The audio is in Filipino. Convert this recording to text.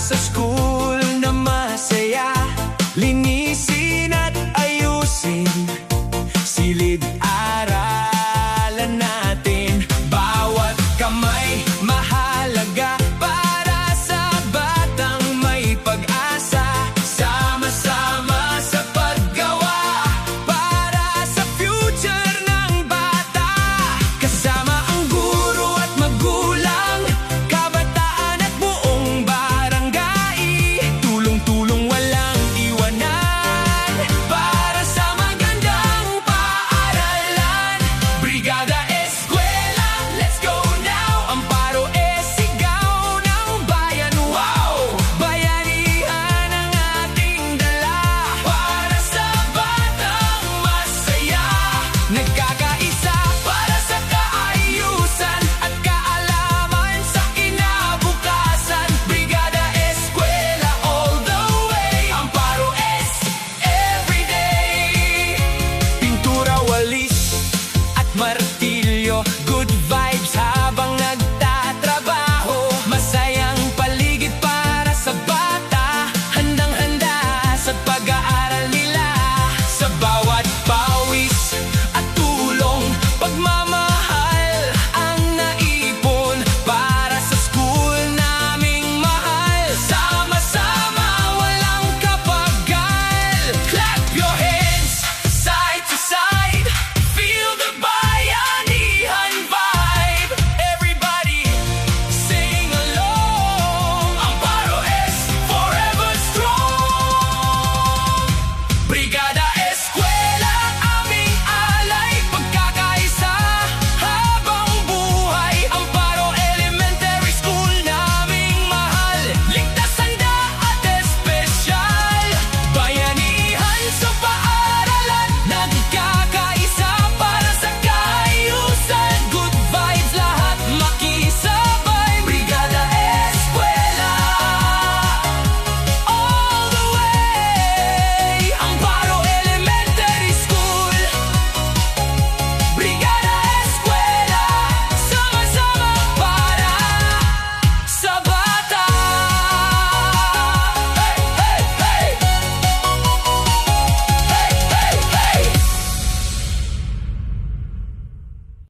sa school na masaya, linisin at ayusin, silid-aralan natin. Bawat kamay mahalaga para sa batang may pag-asa. Sama-sama sa paggawa para sa future ng bata. Kasama ang guro at magulang, kabataan at buong barangay, tulong-tulong walang iwanan para sa magandang paaralan. Brigada Eskwela, let's go now! Amparo sigaw ng bayan, wow! Bayanihan ang ating dala para sa batang masaya. Nagkakaisa para sa kaayusan at kaalaman sa kinabukasan. Brigada Eskwela all the way. Amparo everyday. Pintura, walis at martilyo, good vibes habang nagtatrabaho. Masayang paligid para sa bata, handang-handa sa pag-aaral nila. Sa bawat pawis at tulong,